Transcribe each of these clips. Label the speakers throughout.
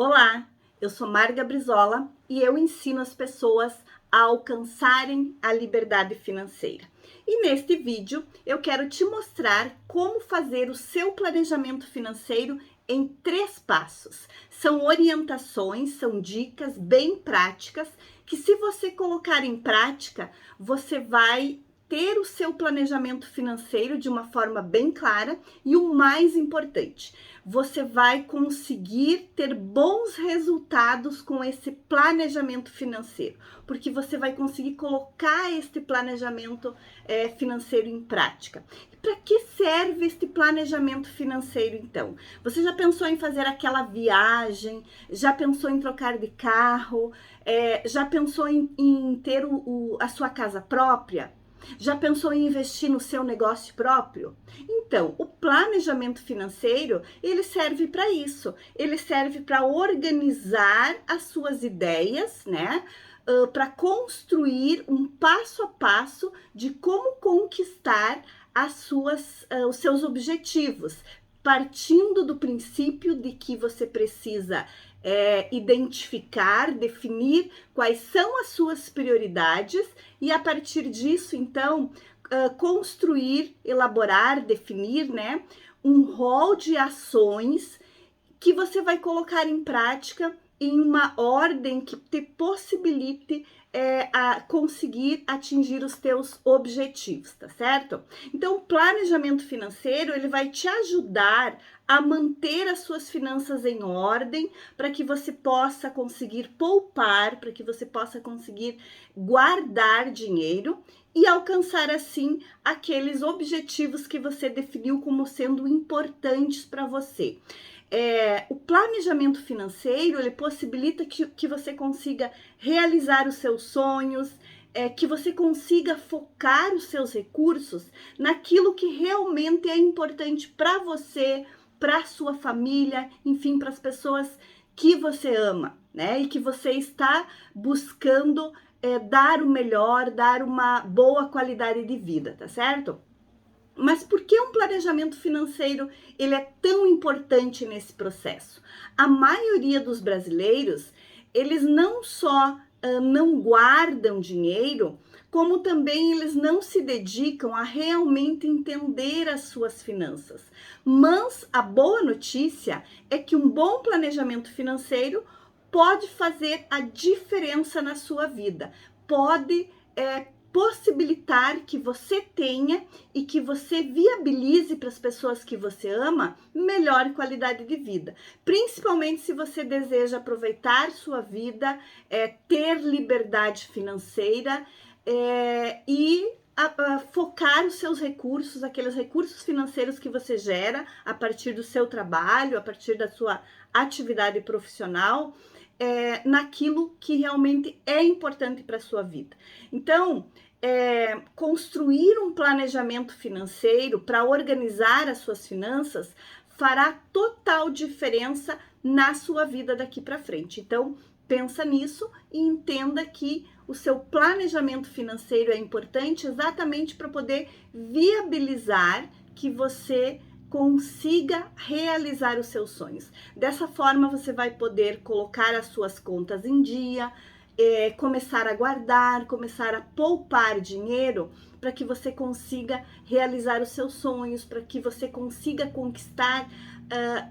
Speaker 1: Olá, eu sou Marga Brizola e eu ensino as pessoas a alcançarem a liberdade financeira. E neste vídeo eu quero te mostrar como fazer o seu planejamento financeiro em 3 passos. São orientações, são dicas bem práticas que, se você colocar em prática, você vai ter o seu planejamento financeiro de uma forma bem clara e, o mais importante, você vai conseguir ter bons resultados com esse planejamento financeiro, porque você vai conseguir colocar este planejamento financeiro em prática. E para que serve este planejamento financeiro, então? Você já pensou em fazer aquela viagem? Já pensou em trocar de carro? Já pensou em ter a sua casa própria? Já pensou em investir no seu negócio próprio? Então, o planejamento financeiro, ele serve para isso. Ele serve para organizar as suas ideias, né? Para construir um passo a passo de como conquistar os seus objetivos, partindo do princípio de que você precisa identificar, definir quais são as suas prioridades e, a partir disso, então, construir, elaborar, definir, né, um rol de ações que você vai colocar em prática em uma ordem que te possibilite a conseguir atingir os teus objetivos, tá certo? Então, o planejamento financeiro, ele vai te ajudar a manter as suas finanças em ordem, para que você possa conseguir poupar, para que você possa conseguir guardar dinheiro e alcançar, assim, aqueles objetivos que você definiu como sendo importantes para você. O planejamento financeiro, ele possibilita que você consiga realizar os seus sonhos, que você consiga focar os seus recursos naquilo que realmente é importante para você, para sua família, enfim, para as pessoas que você ama, né? E que você está buscando dar o melhor, dar uma boa qualidade de vida, tá certo? Mas por que um planejamento financeiro ele é tão importante nesse processo? A maioria dos brasileiros, eles não só não guardam dinheiro, como também eles não se dedicam a realmente entender as suas finanças. Mas a boa notícia é que um bom planejamento financeiro pode fazer a diferença na sua vida, pode possibilitar que você tenha e que você viabilize para as pessoas que você ama melhor qualidade de vida, principalmente se você deseja aproveitar sua vida, ter liberdade financeira e focar os seus recursos, aqueles recursos financeiros que você gera a partir do seu trabalho, a partir da sua atividade profissional, naquilo que realmente é importante para a sua vida. Então, construir um planejamento financeiro para organizar as suas finanças fará total diferença na sua vida daqui para frente. Então, pensa nisso e entenda que o seu planejamento financeiro é importante exatamente para poder viabilizar que você consiga realizar os seus sonhos. Dessa forma, você vai poder colocar as suas contas em dia, começar a guardar, começar a poupar dinheiro para que você consiga realizar os seus sonhos, para que você consiga conquistar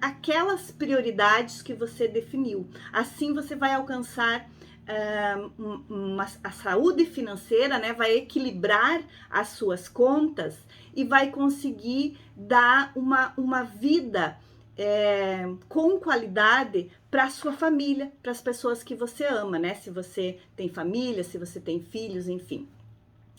Speaker 1: aquelas prioridades que você definiu. Assim você vai alcançar a saúde financeira, né? Vai equilibrar as suas contas e vai conseguir dar uma vida com qualidade para a sua família, para as pessoas que você ama, né? Se você tem família, se você tem filhos, enfim.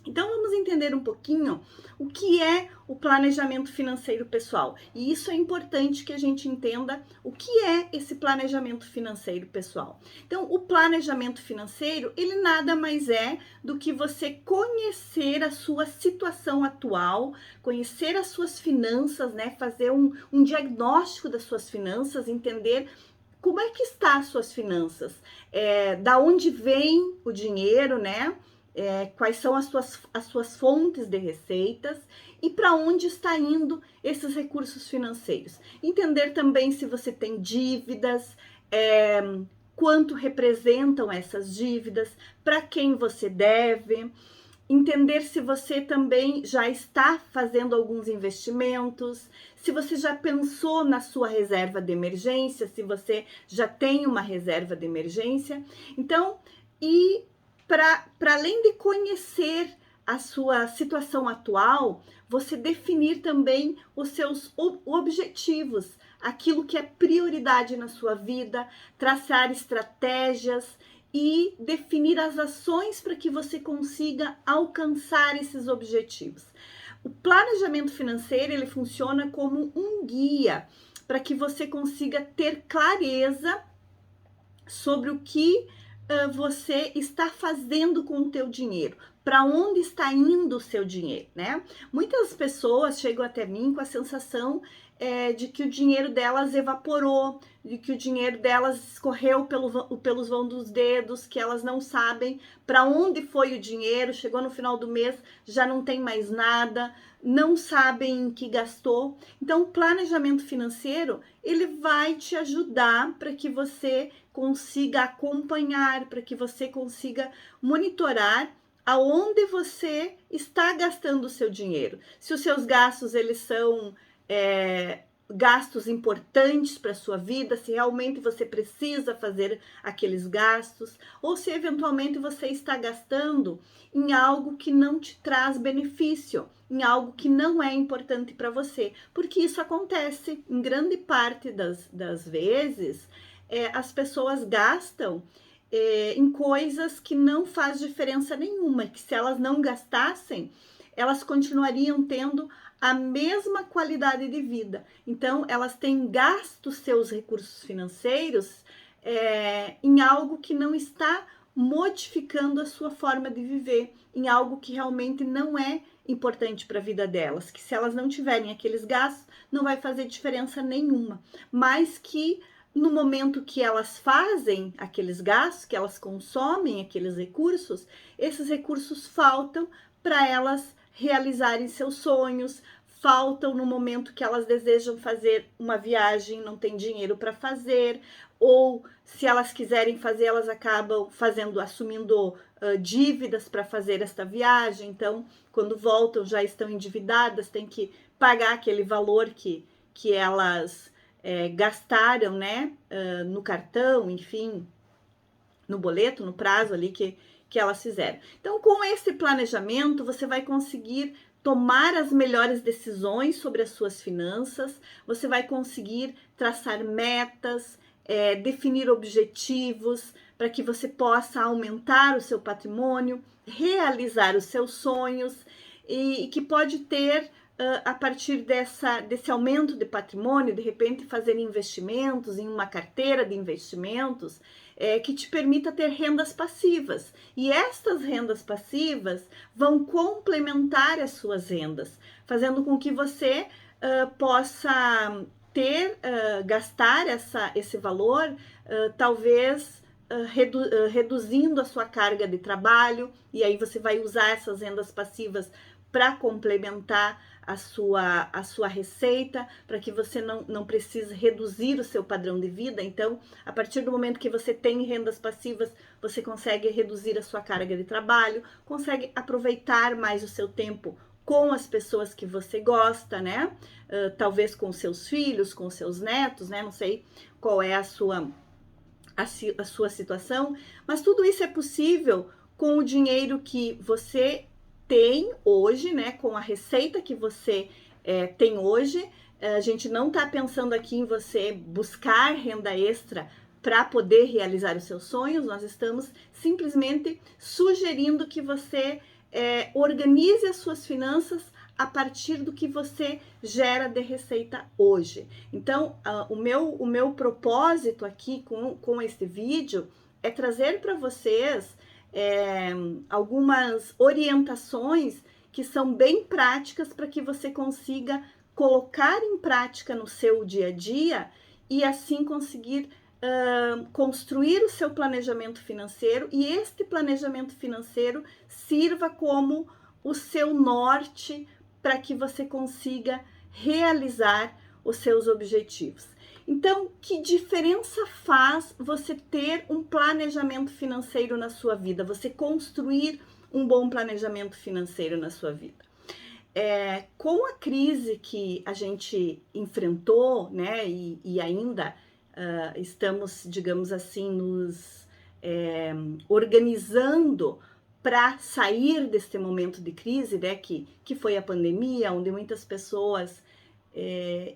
Speaker 1: Então, vamos entender um pouquinho o que é o planejamento financeiro pessoal. E isso é importante que a gente entenda o que é esse planejamento financeiro pessoal. Então, o planejamento financeiro, ele nada mais é do que você conhecer a sua situação atual, conhecer as suas finanças, né? Fazer um diagnóstico das suas finanças, entender como é que está as suas finanças, da onde vem o dinheiro, né? Quais são as suas fontes de receitas e para onde está indo esses recursos financeiros. Entender também se você tem dívidas, quanto representam essas dívidas, para quem você deve, entender se você também já está fazendo alguns investimentos, se você já pensou na sua reserva de emergência, se você já tem uma reserva de emergência. Então, e para além de conhecer a sua situação atual, você definir também os seus objetivos, aquilo que é prioridade na sua vida, traçar estratégias e definir as ações para que você consiga alcançar esses objetivos. O planejamento financeiro, ele funciona como um guia para que você consiga ter clareza sobre o que você está fazendo com o teu dinheiro, para onde está indo o seu dinheiro, né? Muitas pessoas chegam até mim com a sensação de que o dinheiro delas evaporou, de que o dinheiro delas escorreu pelos vão dos dedos, que elas não sabem para onde foi o dinheiro, chegou no final do mês, já não tem mais nada, não sabem em que gastou. Então, o planejamento financeiro, ele vai te ajudar para que você consiga acompanhar, para que você consiga monitorar aonde você está gastando o seu dinheiro. Se os seus gastos, eles são gastos importantes para a sua vida, se realmente você precisa fazer aqueles gastos, ou se eventualmente você está gastando em algo que não te traz benefício, em algo que não é importante para você, porque isso acontece em grande parte das vezes. As pessoas gastam em coisas que não faz diferença nenhuma, que se elas não gastassem, elas continuariam tendo a mesma qualidade de vida. Então, elas têm gasto seus recursos financeiros em algo que não está modificando a sua forma de viver, em algo que realmente não é importante para a vida delas, que se elas não tiverem aqueles gastos, não vai fazer diferença nenhuma, mas que no momento que elas fazem aqueles gastos, que elas consomem aqueles recursos, esses recursos faltam para elas realizarem seus sonhos, faltam no momento que elas desejam fazer uma viagem, não tem dinheiro para fazer, ou se elas quiserem fazer, elas acabam assumindo dívidas para fazer esta viagem. Então, quando voltam, já estão endividadas, tem que pagar aquele valor que elas gastaram, né, no cartão, enfim, no boleto, no prazo ali que elas fizeram. Então, com esse planejamento, você vai conseguir tomar as melhores decisões sobre as suas finanças, você vai conseguir traçar metas, definir objetivos para que você possa aumentar o seu patrimônio, realizar os seus sonhos e que pode ter a partir desse aumento de patrimônio, de repente fazer investimentos em uma carteira de investimentos que te permita ter rendas passivas. E estas rendas passivas vão complementar as suas rendas, fazendo com que você possa gastar esse valor, talvez reduzindo a sua carga de trabalho, e aí você vai usar essas rendas passivas para complementar a sua receita, para que você não precise reduzir o seu padrão de vida. Então, a partir do momento que você tem rendas passivas, você consegue reduzir a sua carga de trabalho, consegue aproveitar mais o seu tempo com as pessoas que você gosta, né? Talvez com seus filhos, com seus netos, né? Não sei qual é a sua situação, mas tudo isso é possível com o dinheiro que você tem hoje, né? Com a receita que você tem hoje. A gente não está pensando aqui em você buscar renda extra para poder realizar os seus sonhos, nós estamos simplesmente sugerindo que você organize as suas finanças a partir do que você gera de receita hoje. Então, o meu propósito aqui com este vídeo é trazer para vocês algumas orientações que são bem práticas para que você consiga colocar em prática no seu dia a dia e assim conseguir construir o seu planejamento financeiro, e este planejamento financeiro sirva como o seu norte para que você consiga realizar os seus objetivos. Então, que diferença faz você ter um planejamento financeiro na sua vida, você construir um bom planejamento financeiro na sua vida? Com a crise que a gente enfrentou, né, e ainda estamos, digamos assim, nos organizando para sair deste momento de crise, né, que foi a pandemia, onde muitas pessoas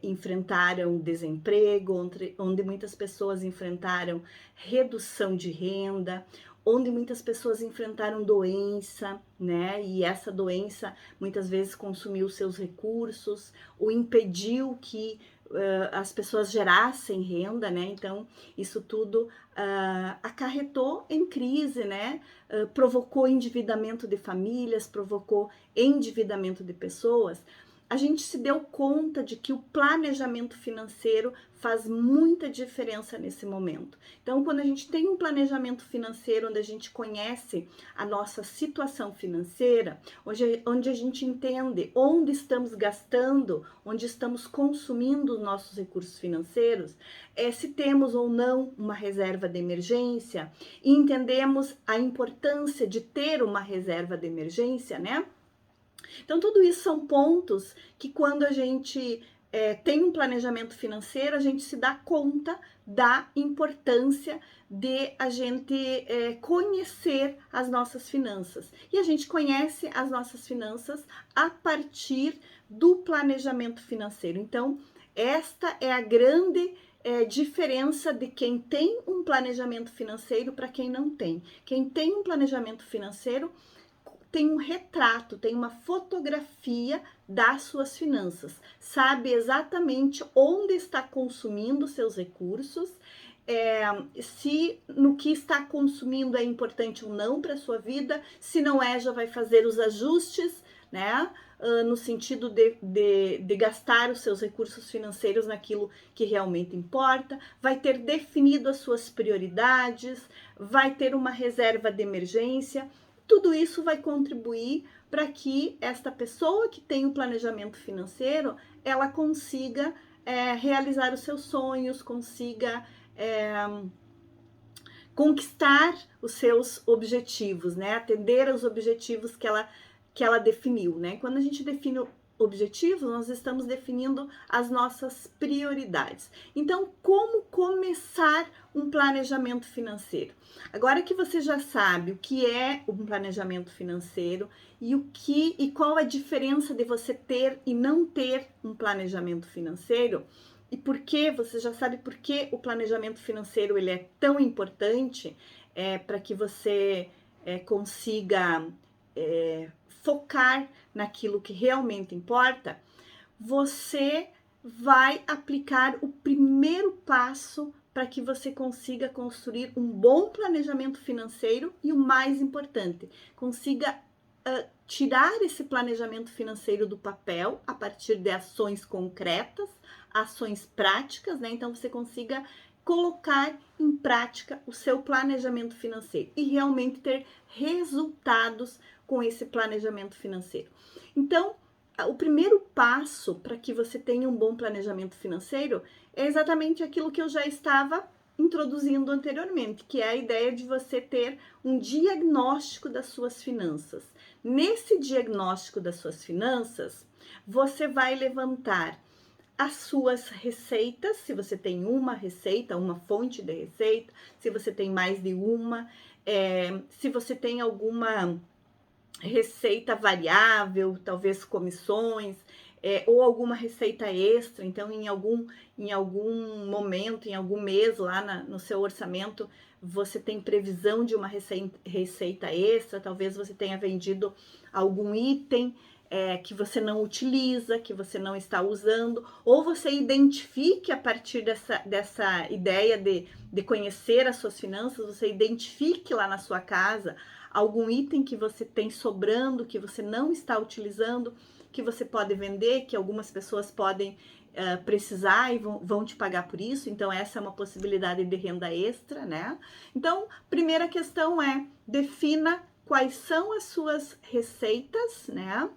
Speaker 1: enfrentaram desemprego, onde muitas pessoas enfrentaram redução de renda, onde muitas pessoas enfrentaram doença, né? E essa doença muitas vezes consumiu seus recursos, ou impediu que as pessoas gerassem renda, né? Então, isso tudo acarretou em crise, né? Provocou endividamento de famílias, provocou endividamento de pessoas. A gente se deu conta de que o planejamento financeiro faz muita diferença nesse momento. Então, quando a gente tem um planejamento financeiro, onde a gente conhece a nossa situação financeira, onde a gente entende onde estamos gastando, onde estamos consumindo os nossos recursos financeiros, se temos ou não uma reserva de emergência, e entendemos a importância de ter uma reserva de emergência, né? Então, tudo isso são pontos que, quando a gente tem um planejamento financeiro, a gente se dá conta da importância de a gente conhecer as nossas finanças. E a gente conhece as nossas finanças a partir do planejamento financeiro. Então, esta é a grande diferença de quem tem um planejamento financeiro para quem não tem. Quem tem um planejamento financeiro tem um retrato, tem uma fotografia das suas finanças, sabe exatamente onde está consumindo seus recursos, se no que está consumindo é importante ou não para a sua vida, se não é, já vai fazer os ajustes, né? No sentido de gastar os seus recursos financeiros naquilo que realmente importa, vai ter definido as suas prioridades, vai ter uma reserva de emergência. Tudo isso vai contribuir para que esta pessoa que tem o planejamento financeiro, ela consiga realizar os seus sonhos, consiga conquistar os seus objetivos, né? Atender aos objetivos que ela definiu, né? Quando a gente define objetivos, nós estamos definindo as nossas prioridades. Então, como começar um planejamento financeiro? Agora que você já sabe o que é um planejamento financeiro e qual a diferença de você ter e não ter um planejamento financeiro, e por que você já sabe por que o planejamento financeiro ele é tão importante para que você consiga focar naquilo que realmente importa, você vai aplicar o primeiro passo para que você consiga construir um bom planejamento financeiro e, o mais importante, consiga tirar esse planejamento financeiro do papel a partir de ações concretas, ações práticas, né? Então você consiga colocar em prática o seu planejamento financeiro e realmente ter resultados com esse planejamento financeiro. Então, o primeiro passo para que você tenha um bom planejamento financeiro é exatamente aquilo que eu já estava introduzindo anteriormente, que é a ideia de você ter um diagnóstico das suas finanças. Nesse diagnóstico das suas finanças, você vai levantar as suas receitas, se você tem uma receita, uma fonte de receita, se você tem mais de uma, se você tem alguma receita variável, talvez comissões, ou alguma receita extra. Então, em algum momento, em algum mês lá no seu orçamento, você tem previsão de uma receita extra, talvez você tenha vendido algum item que você não utiliza, que você não está usando, ou você identifique a partir dessa ideia de conhecer as suas finanças, você identifique lá na sua casa algum item que você tem sobrando, que você não está utilizando, que você pode vender, que algumas pessoas podem precisar e vão te pagar por isso. Então, essa é uma possibilidade de renda extra, né? Então, primeira questão defina quais são as suas receitas, né?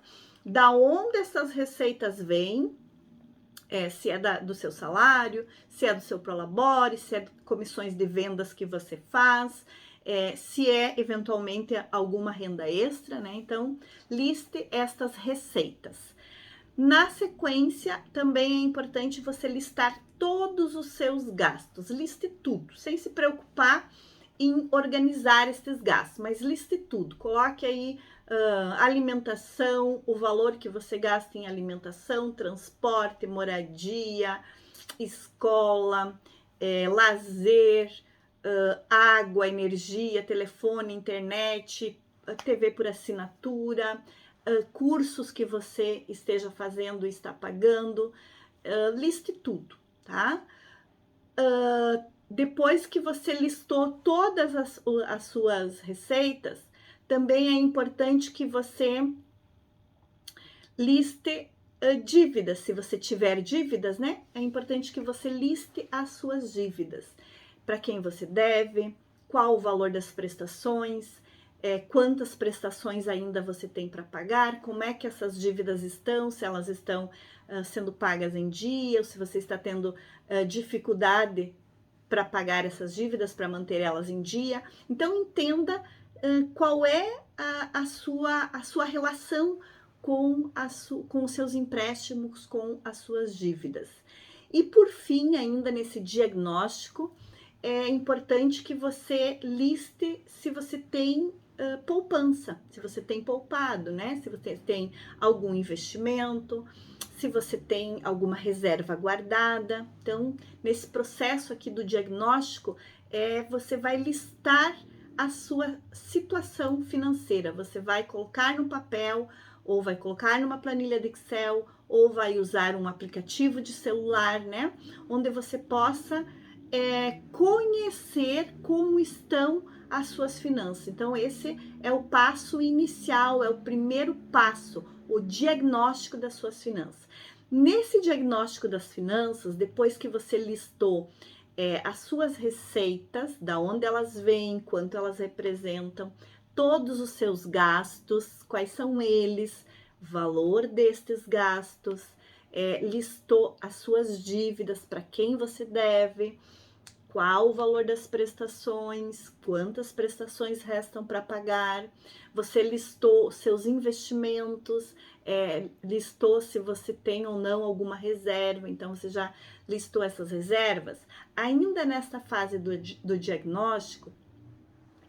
Speaker 1: Da onde essas receitas vêm, se é do seu salário, se é do seu prolabore, se é comissões de vendas que você faz, se é eventualmente alguma renda extra, né? Então, liste estas receitas. Na sequência, também é importante você listar todos os seus gastos. Liste tudo, sem se preocupar em organizar esses gastos, mas liste tudo. Coloque aí alimentação, o valor que você gasta em alimentação, transporte, moradia, escola, lazer, água, energia, telefone, internet, TV por assinatura, cursos que você esteja fazendo e está pagando, liste tudo, tá? Depois que você listou todas as suas receitas, também é importante que você liste dívidas. Se você tiver dívidas, né? É importante que você liste as suas dívidas. Para quem você deve, qual o valor das prestações, quantas prestações ainda você tem para pagar, como é que essas dívidas estão, se elas estão sendo pagas em dia, ou se você está tendo dificuldade para pagar essas dívidas, para manter elas em dia. Então, entenda qual é a sua relação com os seus empréstimos, com as suas dívidas. E por fim, ainda nesse diagnóstico, é importante que você liste se você tem poupança, se você tem poupado, né? Se você tem algum investimento, se você tem alguma reserva guardada. Então, nesse processo aqui do diagnóstico, você vai listar a sua situação financeira. Você vai colocar no papel, ou vai colocar numa planilha de Excel, ou vai usar um aplicativo de celular, né? Onde você possa conhecer como estão as suas finanças. Então, esse é o passo inicial, é o primeiro passo, o diagnóstico das suas finanças. Nesse diagnóstico das finanças, depois que você listou as suas receitas, da onde elas vêm, quanto elas representam, todos os seus gastos, quais são eles, valor destes gastos, listou as suas dívidas, para quem você deve, qual o valor das prestações, quantas prestações restam para pagar, você listou seus investimentos, listou se você tem ou não alguma reserva, então você já listou essas reservas. Ainda nesta fase do diagnóstico,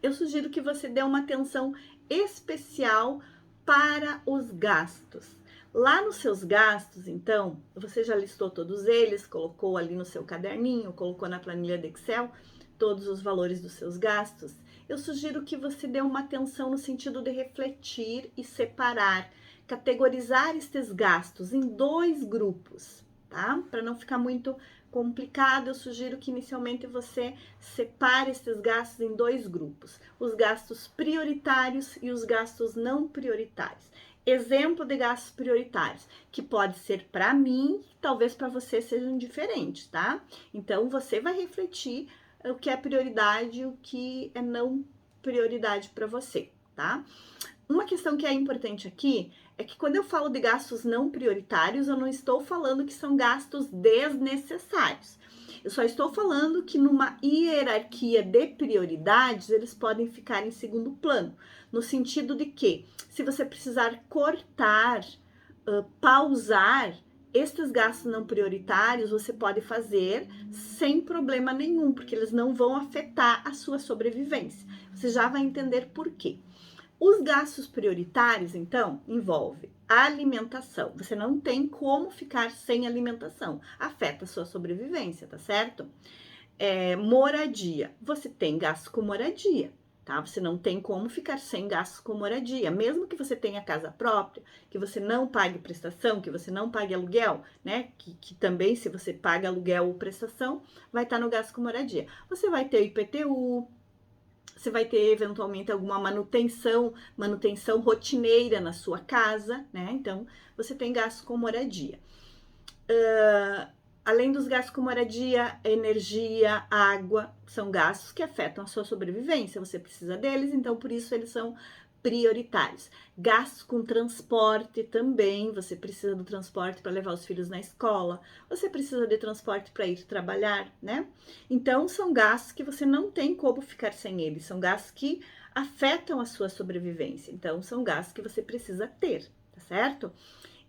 Speaker 1: eu sugiro que você dê uma atenção especial para os gastos. Lá nos seus gastos, então, você já listou todos eles, colocou ali no seu caderninho, colocou na planilha de Excel todos os valores dos seus gastos. Eu sugiro que você dê uma atenção no sentido de refletir e separar, categorizar estes gastos em 2 grupos, tá? Para não ficar muito complicado, eu sugiro que inicialmente você separe esses gastos em 2 grupos: os gastos prioritários e os gastos não prioritários. Exemplo de gastos prioritários, que pode ser para mim, talvez para você sejam diferentes, tá? Então, você vai refletir o que é prioridade e o que é não prioridade para você, tá? Uma questão que é importante aqui é que quando eu falo de gastos não prioritários, eu não estou falando que são gastos desnecessários. Eu só estou falando que numa hierarquia de prioridades, eles podem ficar em segundo plano, no sentido de que, se você precisar cortar, pausar estes gastos não prioritários, você pode fazer sem problema nenhum, porque eles não vão afetar a sua sobrevivência. Você já vai entender por quê. Os gastos prioritários, então, envolve alimentação. Você não tem como ficar sem alimentação. Afeta a sua sobrevivência, tá certo? Moradia. Você tem gasto com moradia, tá? Você não tem como ficar sem gastos com moradia. Mesmo que você tenha casa própria, que você não pague prestação, que você não pague aluguel, né? Que também, se você paga aluguel ou prestação, vai estar no gasto com moradia. Você vai ter IPTU, você vai ter eventualmente alguma manutenção rotineira na sua casa, né? Então, você tem gastos com moradia. Além dos gastos com moradia, energia, água, são gastos que afetam a sua sobrevivência. Você precisa deles, então por isso eles são prioritários. Gastos com transporte também, você precisa do transporte para levar os filhos na escola, você precisa de transporte para ir trabalhar, né? Então, são gastos que você não tem como ficar sem eles, são gastos que afetam a sua sobrevivência, então, são gastos que você precisa ter, tá certo?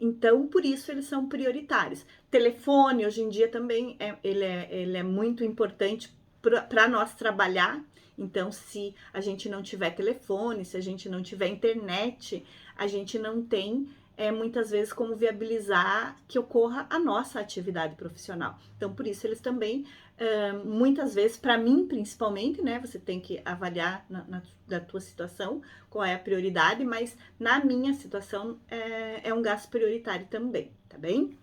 Speaker 1: Então, por isso, eles são prioritários. Telefone, hoje em dia, também, ele é muito importante para nós trabalhar. Então, se a gente não tiver telefone, se a gente não tiver internet, a gente não tem, muitas vezes, como viabilizar que ocorra a nossa atividade profissional. Então, por isso, eles também, muitas vezes, para mim, principalmente, né, você tem que avaliar da tua situação qual é a prioridade, mas na minha situação é um gasto prioritário também, tá bem?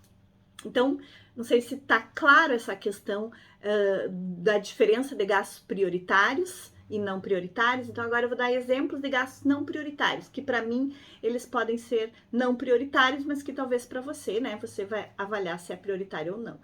Speaker 1: Então, não sei se tá claro essa questão da diferença de gastos prioritários e não prioritários. Então, agora eu vou dar exemplos de gastos não prioritários, que para mim eles podem ser não prioritários, mas que talvez para você, né, você vai avaliar se é prioritário ou não.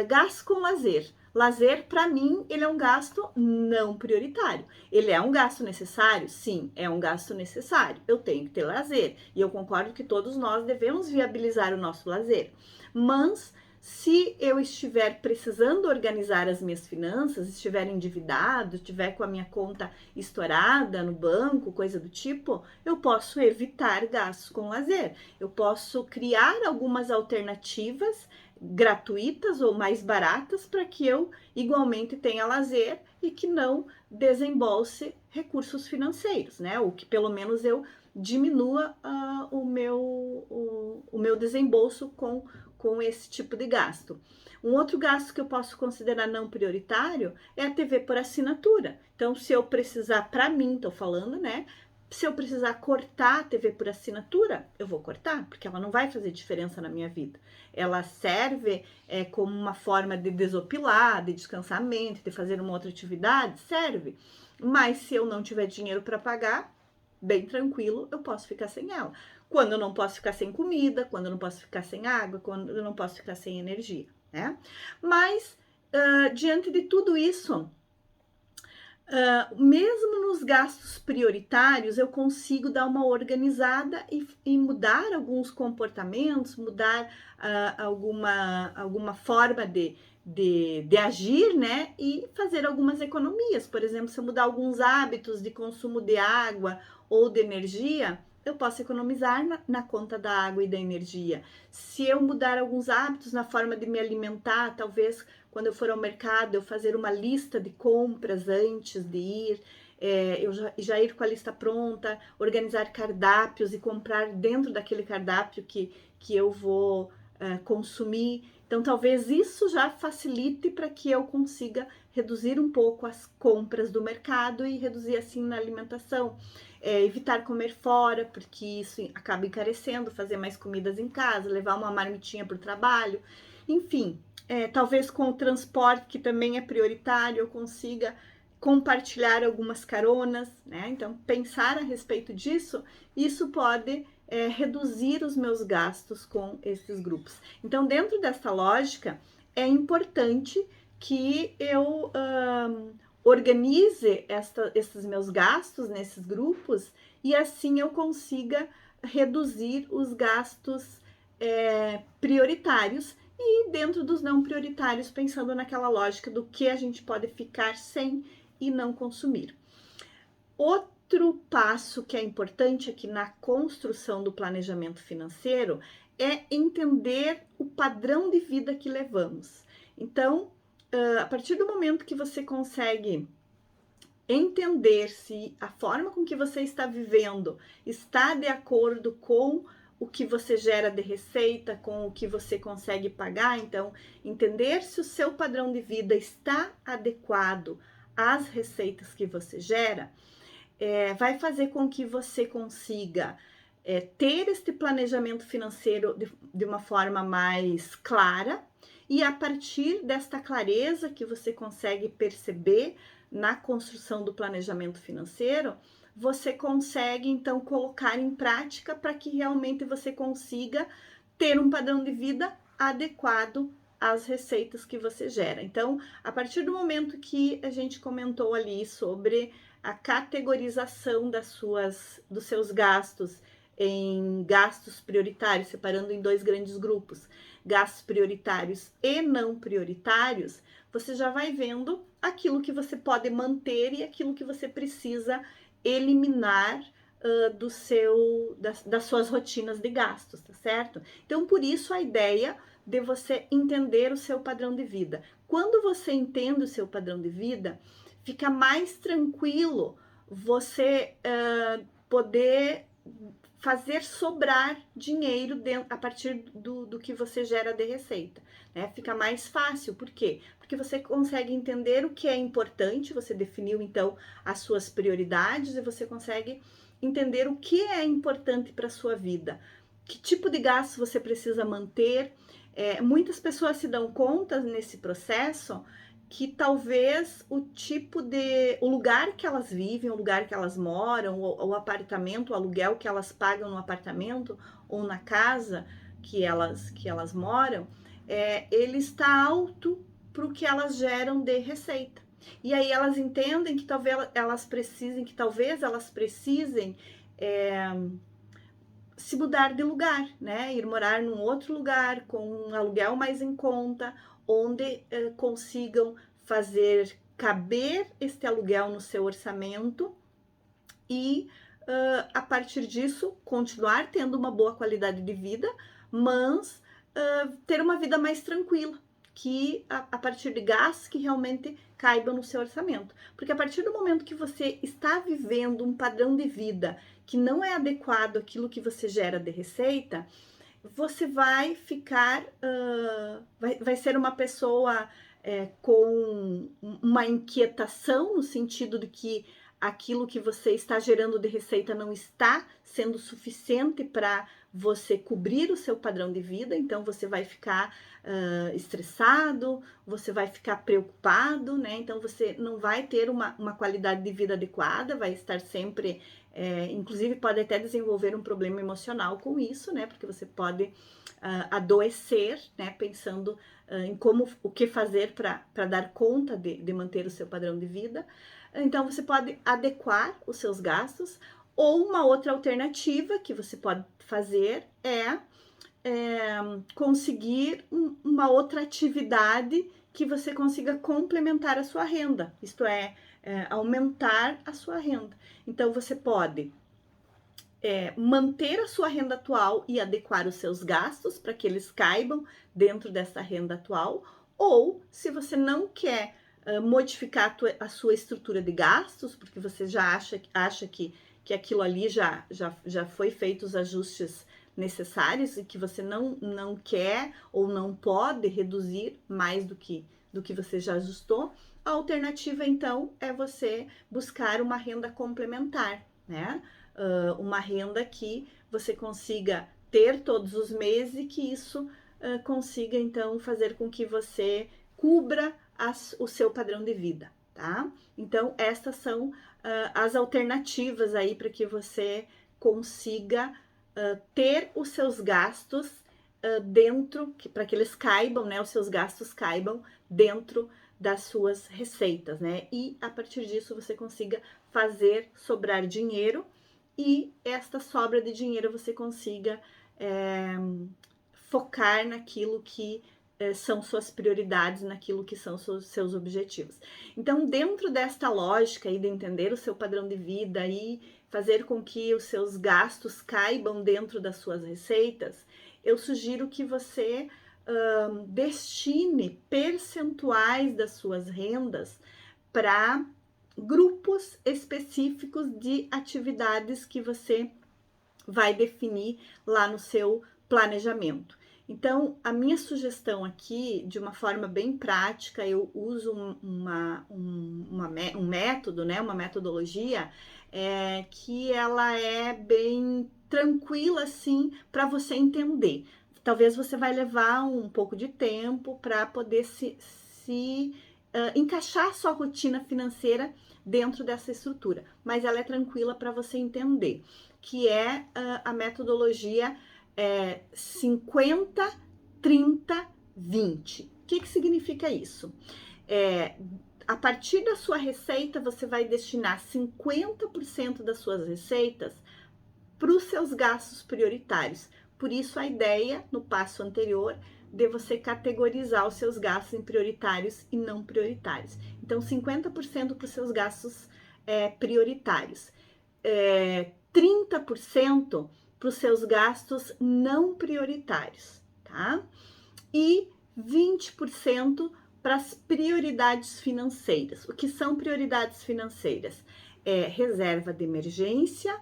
Speaker 1: Gasto com lazer. Lazer, para mim, ele é um gasto não prioritário. Ele é um gasto necessário? Sim, é um gasto necessário. Eu tenho que ter lazer. E eu concordo que todos nós devemos viabilizar o nosso lazer. Mas, se eu estiver precisando organizar as minhas finanças, estiver endividado, estiver com a minha conta estourada no banco, coisa do tipo, eu posso evitar gastos com lazer. Eu posso criar algumas alternativas gratuitas ou mais baratas para que eu igualmente tenha lazer e que não desembolse recursos financeiros, né? Ou que pelo menos eu diminua o meu desembolso com esse tipo de gasto. Um outro gasto que eu posso considerar não prioritário é a TV por assinatura. Então, se eu precisar, para mim, tô falando, né? Se eu precisar cortar a TV por assinatura, eu vou cortar, porque ela não vai fazer diferença na minha vida. Ela serve como uma forma de desopilar, de descansamento, de fazer uma outra atividade, serve. Mas se eu não tiver dinheiro para pagar, bem tranquilo, eu posso ficar sem ela. Quando eu não posso ficar sem comida, quando eu não posso ficar sem água, quando eu não posso ficar sem energia, né? Mas, diante de tudo isso, mesmo nos gastos prioritários, eu consigo dar uma organizada e mudar alguns comportamentos, mudar alguma forma de agir, né? E fazer algumas economias. Por exemplo, se eu mudar alguns hábitos de consumo de água ou de energia, eu posso economizar na conta da água e da energia. Se eu mudar alguns hábitos na forma de me alimentar, talvez quando eu for ao mercado, eu fazer uma lista de compras antes de ir, eu já ir com a lista pronta, organizar cardápios e comprar dentro daquele cardápio que eu vou consumir. Então, talvez isso já facilite para que eu consiga reduzir um pouco as compras do mercado e reduzir assim na alimentação. Evitar comer fora, porque isso acaba encarecendo, fazer mais comidas em casa, levar uma marmitinha para o trabalho, enfim. Talvez com o transporte, que também é prioritário, eu consiga compartilhar algumas caronas, né? Então, pensar a respeito disso, isso pode reduzir os meus gastos com esses grupos. Então, dentro dessa lógica, é importante que eu organize esses meus gastos nesses grupos e assim eu consiga reduzir os gastos prioritários e dentro dos não prioritários, pensando naquela lógica do que a gente pode ficar sem e não consumir. Outro passo que é importante aqui na construção do planejamento financeiro é entender o padrão de vida que levamos. Então, a partir do momento que você consegue entender se a forma com que você está vivendo está de acordo com o que você gera de receita, com o que você consegue pagar, então entender se o seu padrão de vida está adequado às receitas que você gera, vai fazer com que você consiga ter este planejamento financeiro de uma forma mais clara, e a partir desta clareza que você consegue perceber na construção do planejamento financeiro, você consegue então colocar em prática para que realmente você consiga ter um padrão de vida adequado as receitas que você gera. Então, a partir do momento que a gente comentou ali sobre a categorização dos seus gastos em gastos prioritários, separando em dois grandes grupos, gastos prioritários e não prioritários, você já vai vendo aquilo que você pode manter e aquilo que você precisa eliminar das suas rotinas de gastos, tá certo? Então, por isso a ideia de você entender o seu padrão de vida. Quando você entende o seu padrão de vida, fica mais tranquilo você poder fazer sobrar dinheiro a partir do que você gera de receita, né? Fica mais fácil, por quê? Porque você consegue entender o que é importante, você definiu então as suas prioridades e você consegue entender o que é importante para a sua vida, que tipo de gasto você precisa manter. Muitas pessoas se dão conta nesse processo que talvez o lugar que elas vivem, o lugar que elas moram, o apartamento, o aluguel que elas pagam no apartamento ou na casa que elas moram, ele está alto para o que elas geram de receita. E aí elas entendem que talvez elas precisem se mudar de lugar, né? Ir morar num outro lugar com um aluguel mais em conta, onde consigam fazer caber este aluguel no seu orçamento e a partir disso continuar tendo uma boa qualidade de vida, mas ter uma vida mais tranquila, que a partir de gastos que realmente caibam no seu orçamento. Porque a partir do momento que você está vivendo um padrão de vida que não é adequado àquilo que você gera de receita, você vai ficar, vai ser uma pessoa com uma inquietação no sentido de que aquilo que você está gerando de receita não está sendo suficiente para você cobrir o seu padrão de vida, então você vai ficar estressado, você vai ficar preocupado, né? Então você não vai ter uma qualidade de vida adequada, vai estar sempre, inclusive pode até desenvolver um problema emocional com isso, né? Porque você pode adoecer, né? Pensando em o que fazer para dar conta de manter o seu padrão de vida. Então você pode adequar os seus gastos, ou uma outra alternativa que você pode fazer é conseguir uma outra atividade que você consiga complementar a sua renda, isto é, aumentar a sua renda. Então você pode manter a sua renda atual e adequar os seus gastos para que eles caibam dentro dessa renda atual, ou se você não quer modificar a sua estrutura de gastos, porque você já acha que aquilo ali já foi feito os ajustes necessários e que você não quer ou não pode reduzir mais do que você já ajustou, a alternativa então é você buscar uma renda complementar, né? Uma renda que você consiga ter todos os meses e que isso consiga então fazer com que você cubra o seu padrão de vida, tá? Então essas são as alternativas aí para que você consiga ter os seus gastos dentro, para que eles caibam, né? Os seus gastos caibam dentro das suas receitas, né? E a partir disso você consiga fazer sobrar dinheiro e esta sobra de dinheiro você consiga focar naquilo que são suas prioridades, naquilo que são seus objetivos. Então, dentro desta lógica aí de entender o seu padrão de vida e fazer com que os seus gastos caibam dentro das suas receitas, eu sugiro que você destine percentuais das suas rendas para grupos específicos de atividades que você vai definir lá no seu planejamento. Então, a minha sugestão aqui, de uma forma bem prática, eu uso um método, né, uma metodologia que ela é bem tranquila, assim, para você entender. Talvez você vai levar um pouco de tempo para poder encaixar a sua rotina financeira dentro dessa estrutura, mas ela é tranquila para você entender, que é a metodologia 50, 30, 20. que significa isso? A partir da sua receita, você vai destinar 50% das suas receitas para os seus gastos prioritários. Por isso, a ideia, no passo anterior, de você categorizar os seus gastos em prioritários e não prioritários. Então, 50% para os seus gastos prioritários. 30% para os seus gastos não prioritários, tá? E 20% para as prioridades financeiras. O que são prioridades financeiras? Reserva de emergência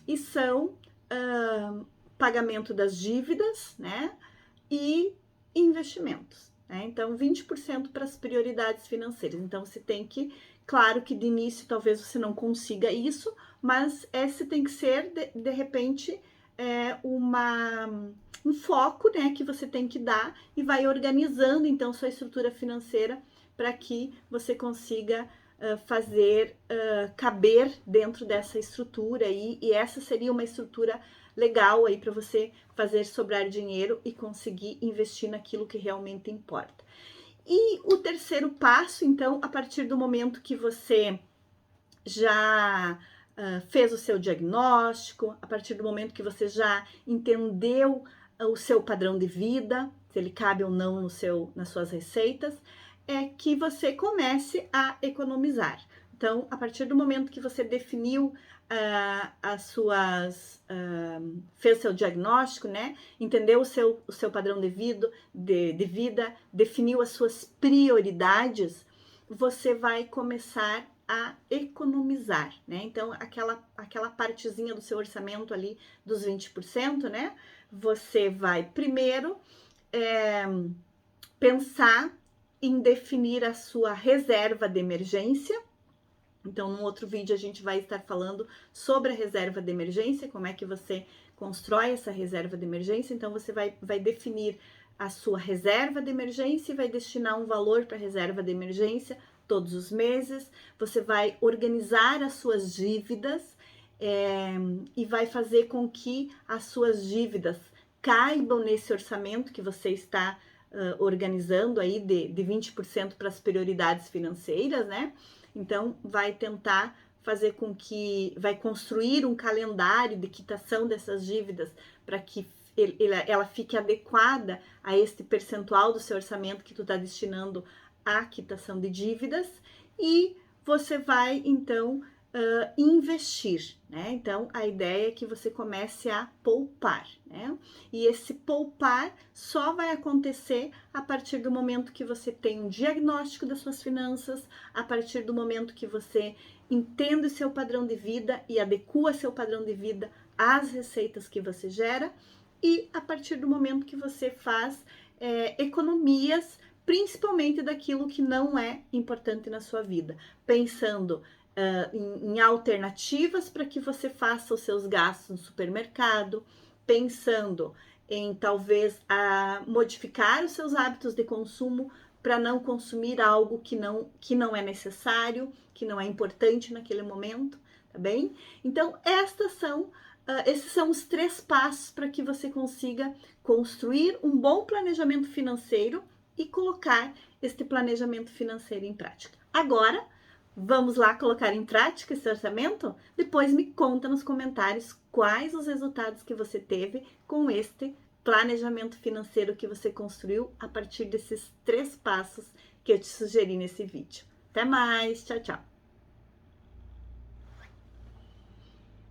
Speaker 1: e são pagamento das dívidas, né? E investimentos, né? Então, 20% para as prioridades financeiras. Então, você tem que, claro que de início talvez você não consiga isso, mas esse tem que ser, de repente, um foco, né, que você tem que dar e vai organizando, então, sua estrutura financeira para que você consiga fazer caber dentro dessa estrutura aí, e essa seria uma estrutura legal aí para você fazer sobrar dinheiro e conseguir investir naquilo que realmente importa. E o terceiro passo, então, a partir do momento que você já fez o seu diagnóstico, a partir do momento que você já entendeu o seu padrão de vida, se ele cabe ou não nas suas receitas, é que você comece a economizar. Então, a partir do momento que você definiu fez seu diagnóstico, né? Entendeu o seu padrão de vida, definiu as suas prioridades, você vai começar a economizar, né? Então, aquela partezinha do seu orçamento ali dos 20%, né? Você vai primeiro pensar em definir a sua reserva de emergência. Então, num outro vídeo a gente vai estar falando sobre a reserva de emergência, como é que você constrói essa reserva de emergência. Então, você vai definir a sua reserva de emergência e vai destinar um valor para a reserva de emergência todos os meses. Você vai organizar as suas dívidas e vai fazer com que as suas dívidas caibam nesse orçamento que você está organizando aí de 20% para as prioridades financeiras, né? Então, vai tentar fazer com que, vai construir um calendário de quitação dessas dívidas para que ela fique adequada a este percentual do seu orçamento que tu está destinando à quitação de dívidas, e você vai, então, investir, né? Então, a ideia é que você comece a poupar, né? E esse poupar só vai acontecer a partir do momento que você tem um diagnóstico das suas finanças, a partir do momento que você entende o seu padrão de vida e adequa seu padrão de vida às receitas que você gera, e a partir do momento que você faz economias, principalmente daquilo que não é importante na sua vida, pensando em alternativas para que você faça os seus gastos no supermercado, pensando em talvez modificar os seus hábitos de consumo para não consumir algo que não é necessário, que não é importante naquele momento, tá bem? Então, esses são os 3 passos para que você consiga construir um bom planejamento financeiro e colocar este planejamento financeiro em prática. Agora, vamos lá colocar em prática esse orçamento? Depois me conta nos comentários quais os resultados que você teve com este planejamento financeiro que você construiu a partir desses 3 passos que eu te sugeri nesse vídeo. Até mais, tchau, tchau!